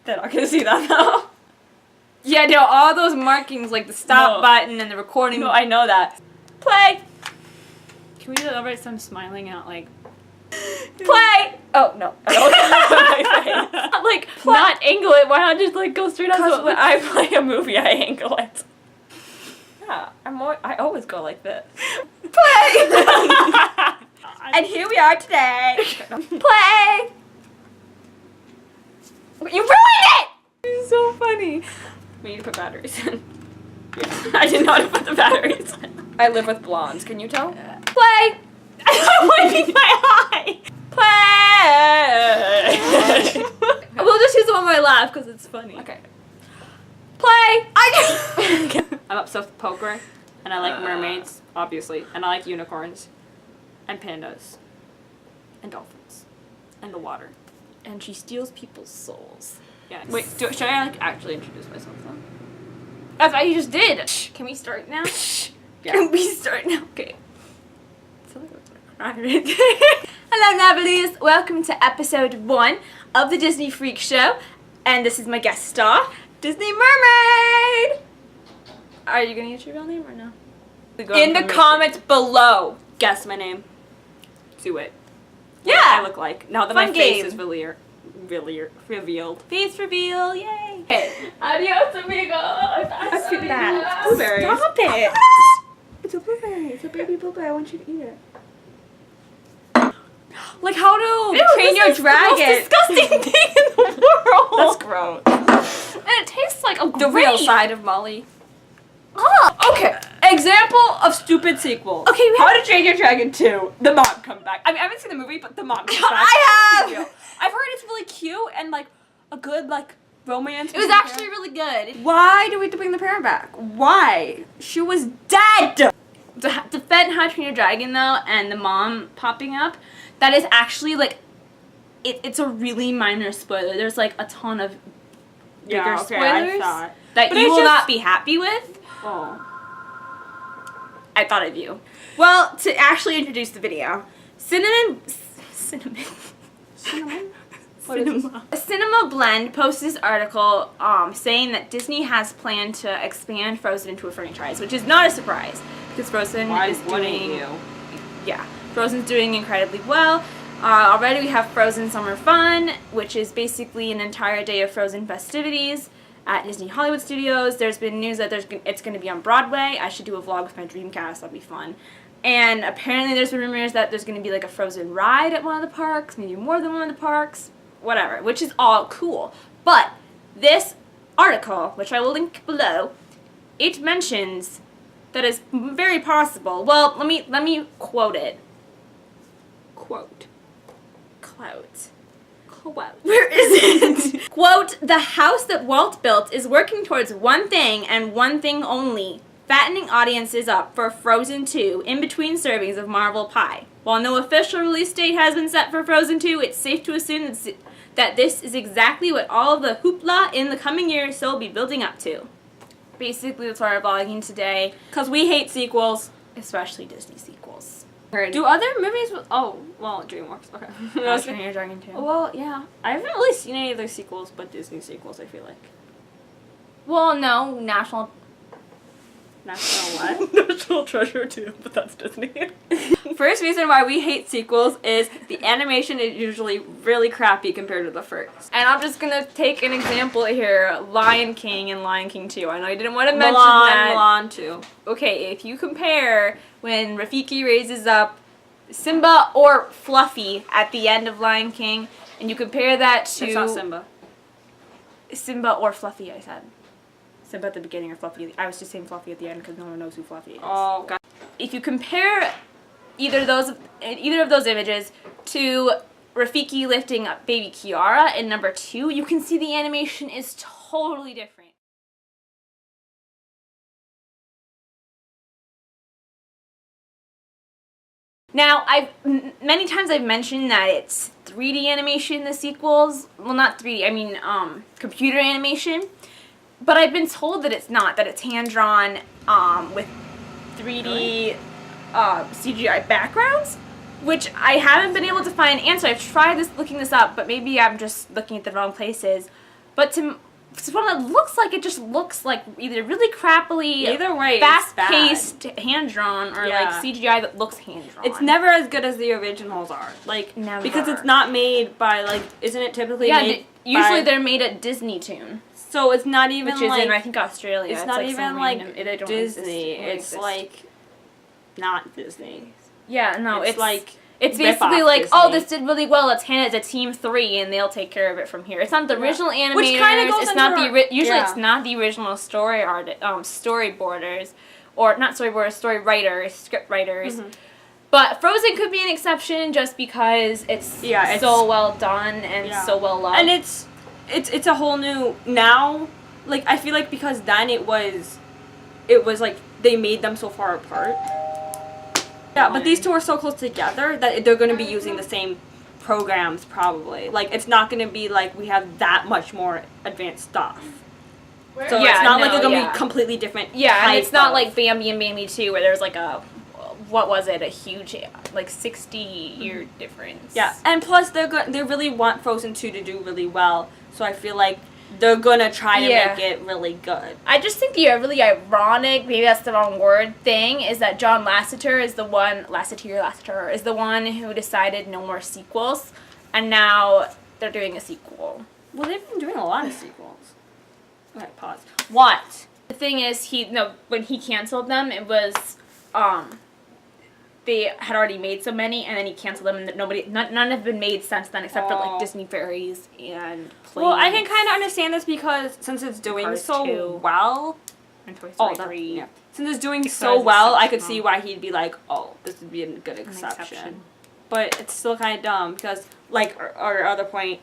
They're not gonna see that though. Yeah, no, all those markings, like the stop button and the recording. No, I know that. Play! Can we do that over? So I'm smiling out, like... Play! Oh, no. Like, not angle it. Why not just, like, go straight up? Because when I play a movie, I angle it. Yeah, I always go like this. Play! And here we are today. Play! You ruined it! It's so funny. We need to put batteries in. Yeah, I didn't know how to put the batteries in. I live with blondes, can you tell? Play! I'm wiping my eye! Play! We'll just use the one where I laugh because it's funny. Okay. Play! I'm obsessed with poker, and I like mermaids, obviously, and I like unicorns, and pandas, and dolphins, and the water. And she steals people's souls. Yeah. Wait, should I like actually introduce myself though? That's what you just did. Can we start now? Yeah. Can we start now? Okay. Alright. Hello, Navalies. Welcome to episode 1 of the Disney Freak Show, and this is my guest star, Disney Mermaid. Are you gonna use your real name or no? In the comments below, guess my name. Do it. Yeah. What I look like now that Fun my face game. is revealed. Face reveal, yay! Okay. Adios, amigos. Let's do that. Blueberries. Stop it. It's a blueberry. It's a baby blueberry. I want you to eat it. Like how to train your dragon. The most disgusting thing in the world. That's gross. And it tastes like a The real side of Molly. Oh. Okay, example of stupid sequels. Okay, we How to Train Your Dragon 2. The mom comes back. I mean, I haven't seen the movie, but the mom comes back. I have! Big deal. I've heard it's really cute and like a good like romance. It was actually really good. Why do we have to bring the parent back? Why? She was dead! To defend How to Train Your Dragon though, and the mom popping up, that is actually like, it's a really minor spoiler. There's like a ton of bigger spoilers that that you will not be happy with. Oh. I thought of you. Well, to actually introduce the video, Cinema Blend posted this article saying that Disney has planned to expand Frozen into a franchise, which is not a surprise because Frozen is doing. Yeah, Frozen's doing incredibly well. Already we have Frozen Summer Fun, which is basically an entire day of Frozen festivities at Disney Hollywood Studios. There's been news that it's going to be on Broadway. I should do a vlog with my Dreamcast. That'll be fun. And apparently there's been rumors that there's going to be like a Frozen ride at one of the parks, maybe more than one of the parks, whatever, which is all cool. But this article, which I will link below, it mentions that it's very possible. Well, let me quote it. Quote. Where is it? Quote, "The house that Walt built is working towards one thing and one thing only, fattening audiences up for Frozen 2 in between servings of Marvel Pie. While no official release date has been set for Frozen 2, it's safe to assume that this is exactly what all of the hoopla in the coming years will be building up to." Basically, that's why we're vlogging today. Because we hate sequels. Especially Disney sequels. Do other movies with... Oh, well, DreamWorks. Okay. How to Train Your Dragon 2. Well, yeah. I haven't really seen any other sequels but Disney sequels, I feel like. Well, no, National National what? National Treasure 2, but that's Disney. First reason why we hate sequels is the animation is usually really crappy compared to the first. And I'm just gonna take an example here, Lion King and Lion King 2. I know you didn't want to mention that. Mulan too. Okay, if you compare when Rafiki raises up Simba or Fluffy at the end of Lion King, and you compare that to... It's not Simba. Simba or Fluffy, I said. Simba at the beginning or Fluffy. I was just saying Fluffy at the end because no one knows who Fluffy is. Oh, God. If you compare either of those images to Rafiki lifting up baby Kiara in number 2, you can see the animation is totally different. Now, many times I've mentioned that it's 3D animation in the sequels. Well, not 3D, I mean computer animation. But I've been told that it's not, that it's hand-drawn with 3D CGI backgrounds, which I haven't been able to find an answer. I've tried looking this up, but maybe I'm just looking at the wrong places. But from what it looks like, it just looks like either really crappily, Either way, fast-paced, hand-drawn, or like CGI that looks hand-drawn. It's never as good as the originals are. Like, Never. because it's not made by, like, isn't it typically made usually by, they're made at Disney Toon. So it's not even which is like, in, I think, Australia. It's not like even some like random, they don't Disney. exist. It's like not Disney. Yeah, no, it's like it's rip basically off like, Disney. oh, this did really well. Let's hand it to Team 3, and they'll take care of it from here. It's not the original animators. Which kinda goes it's into not our- usually yeah. it's not the original storyboarders, or not storyboarders, story writers, script writers. Mm-hmm. But Frozen could be an exception just because it's so well done and so well loved. And it's a whole new now. Like, I feel like because then it was like they made them so far apart. Yeah, but these two are so close together that they're going to be using the same programs probably. Like, it's not going to be like we have that much more advanced stuff. So Yeah, it's not like no, they're going to yeah. be completely different. yeah, and it's type not of- like Bambi and Bambi 2 where there's like a, what was it, a huge, like 60-year difference. Yeah, and plus they really want Frozen 2 to do really well. So I feel like they're going to try to Yeah. make it really good. I just think the really ironic, maybe that's the wrong word, thing is that John Lasseter is the one who decided no more sequels, and now they're doing a sequel. Well, they've been doing a lot of sequels. Okay, pause. What? The thing is, when he canceled them, it was, they had already made so many, and then he canceled them, and none have been made since then, except for like Disney Fairies and Planes. Well, I can kind of understand this because since it's doing Cars so 2. well, and Toy Story 3. yeah. Since it's doing Because so it's well, I could exceptional. see why he'd be like, oh, this would be a good exception. But it's still kind of dumb because, like our other point,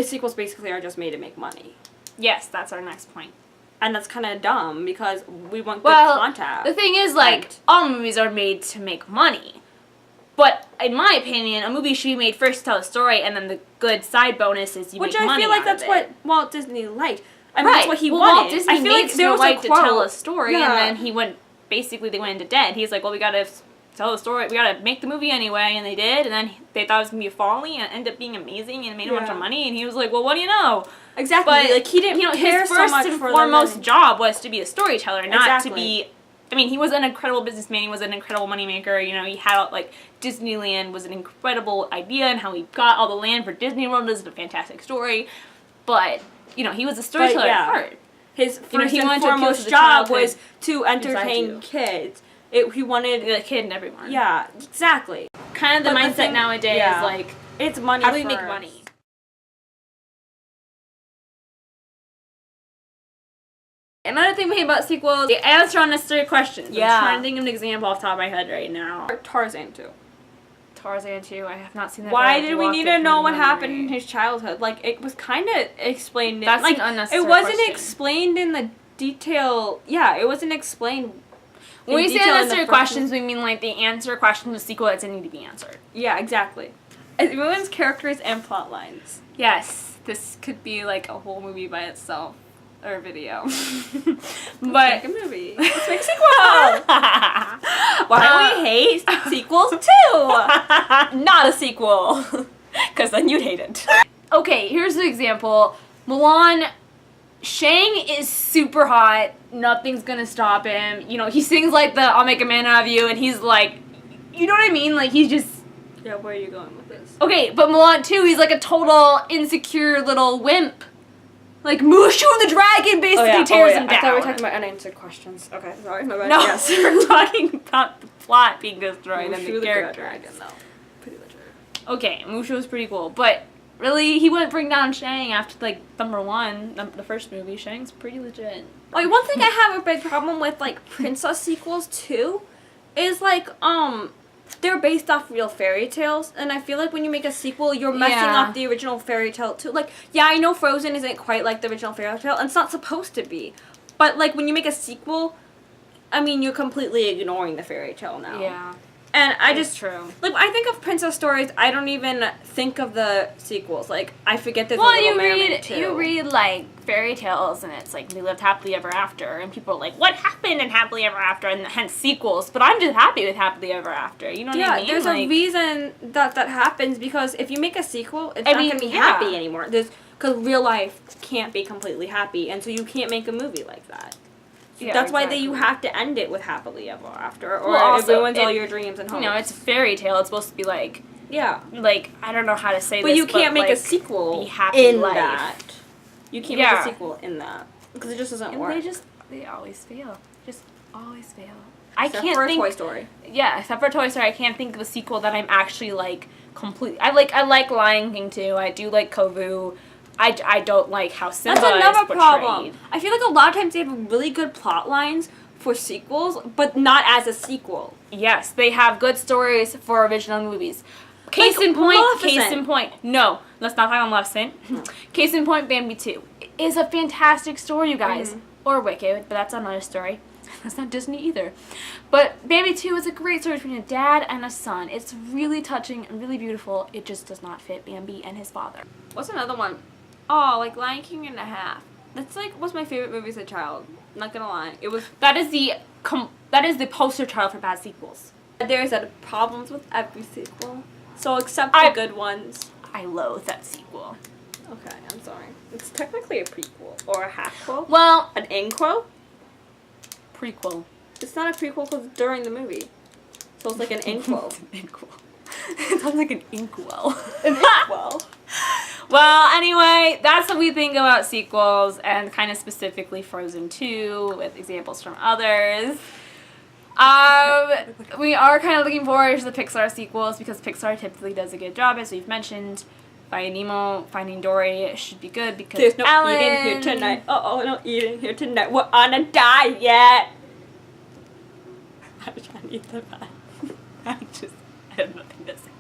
sequels basically are just made to make money. Yes, that's our next point. And that's kind of dumb because we want good Well, content. the thing is, like, And- all movies are made to make money. But in my opinion, a movie should be made first to tell a story, and then the good side bonus is you Which make I money feel like out that's of what it. Walt Disney liked. I mean, Right. that's what he well, wanted. Walt Disney I feel made like there Snow was White a to quote. tell a story, Yeah. and then they went into debt. He's like, well, we gotta tell the story, we gotta make the movie anyway, and they did, and then they thought it was gonna be a folly, and it ended up being amazing, and made a bunch of money, and he was like, well, what do you know? Exactly. But like he didn't care his so first much and for foremost them. job was to be a storyteller, not Exactly. to be. I mean, he was an incredible businessman. He was an incredible moneymaker. You know, he had like Disneyland was an incredible idea, and how he got all the land for Disney World is a fantastic story. But you know, he was a storyteller at heart. His first he and wanted to appeal to foremost the job childhood was to entertain you. kids. He wanted The kid and everyone. Yeah, exactly. Kind of the But the mindset thing- nowadays yeah. is like, It's money. how do we make first. money? Another thing we hate about sequels, they answer unnecessary questions. Yeah. I'm trying to think of an example off the top of my head right now. Tarzan too. Tarzan 2, I have not seen that. but Why I've did we blocked need it to from know what memory. happened in his childhood? Like, it was kind of explained. That's like, an unnecessary it wasn't question. explained in the detail. Yeah, it wasn't explained. When we in say detail in the unnecessary first questions, we mean like they answer questions in the sequel that didn't need to be answered. Yeah, exactly. It ruins characters and plot lines. Yes, this could be like a whole movie by itself. Or a video. But Make a movie. Let's make a sequel. Why do we hate sequels too? Not a sequel. Because then you'd hate it. okay, here's an example. Mulan, Shang is super hot. Nothing's gonna stop him. You know, he sings like the I'll make a man out of you, and he's like, you know what I mean? Like, he's just... Yeah, where are you going with this? Okay, but Mulan 2, he's like a total insecure little wimp. Like, Mushu the dragon basically tears him down. I thought we were talking about unanswered questions. Okay, sorry, my bad. No, Yes. we're talking about the plot being destroyed and the character. dragon, though. Pretty legit. Okay, Mushu was pretty cool, but really, he wouldn't bring down Shang after, like, number 1, the first movie. Shang's pretty legit. Like, one thing I have a big problem with, like, princess sequels, too, is, like, they're based off real fairy tales, and I feel like when you make a sequel, you're messing Yeah. up the original fairy tale, too. Like, yeah, I know Frozen isn't quite like the original fairy tale, and it's not supposed to be. But, like, when you make a sequel, I mean, you're completely ignoring the fairy tale now. Yeah. And I It's just true. like I think of princess stories. I don't even think of the sequels. Like I forget there's a Well, Little you Mermaid too. read like fairy tales, and it's like they lived happily ever after, and people are like, "What happened in happily ever after?" And hence sequels. But I'm just happy with happily ever after. You know what I mean? There's like, a reason that happens because if you make a sequel, it's I not mean, gonna be yeah. happy anymore. Because real life can't be completely happy, and so you can't make a movie like that. Yeah, That's why exactly. you have to end it with happily ever after, or Well, also, it ruins all it- your dreams and hopes. You know, it's a fairy tale. It's supposed to be like I don't know how to say but this. you can't make like, a sequel be happy in life. that. You can't make Yeah. a sequel in that because it just doesn't And work. they always fail. Just always fail. I Except can't for think. Toy Story. Yeah, except for Toy Story, I can't think of a sequel that I'm actually like complete. I like Lion King too. I do like Kovu. I don't like how Simba That's another is portrayed. problem. I feel like a lot of times they have really good plot lines for sequels, but not as a sequel. Yes, they have good stories for original movies. Case Like in point. Maleficent. Case in point. No, let's not talk about Maleficent. Case in point, Bambi 2 is a fantastic story, you guys. Or Wicked, but that's another story. That's not Disney either. But Bambi 2 is a great story between a dad and a son. It's really touching and really beautiful. It just does not fit Bambi and his father. What's another one? Oh, like Lion King and a Half. That's like was my favorite movie as a child. Not gonna lie, it was. That is the poster child for bad sequels. There's problems with every sequel, so accept the good ones. I loathe that sequel. Okay, I'm sorry. It's technically a prequel or a halfquel. Well, An inquel. prequel. It's not a prequel because it's during the movie, so it's like an inquel. Inkwell. It sounds like an inkwell. An inquel. Well, anyway, that's what we think about sequels, and kind of specifically Frozen 2, with examples from others. We are kind of looking forward to the Pixar sequels, because Pixar typically does a good job, as we've mentioned. Finding Nemo, Finding Dory should be good, because There's no Ellen... eating here tonight. No eating here tonight. We're on a diet. I'm trying to eat the pie. I have nothing to say.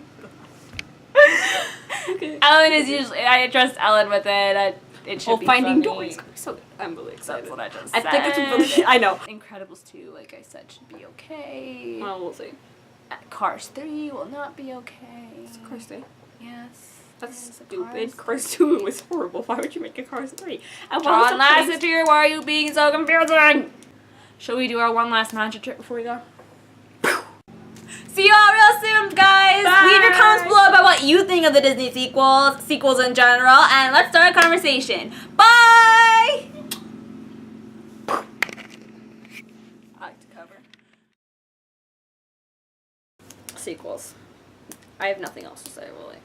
Okay. Ellen is usually... I trust Ellen with it. It should be Finding funny. Dory's so good. I'm really excited. That's what I just I said. think it's really. I know. Incredibles 2, like I said, should be okay. Well, we'll see. Cars 3 will not be okay. It's Cars 3. Yes. That's There's a stupid. Cars Cars 2 was horrible. Why would you make a Cars 3? And John Lasseter, why are you being so confusing? Shall we do our one last magic trick before we go? See you all real soon, guys! Bye. Leave your comments below about what you think of the Disney sequels in general, and let's start a conversation. Bye! I like to cover. Sequels. I have nothing else to say, really.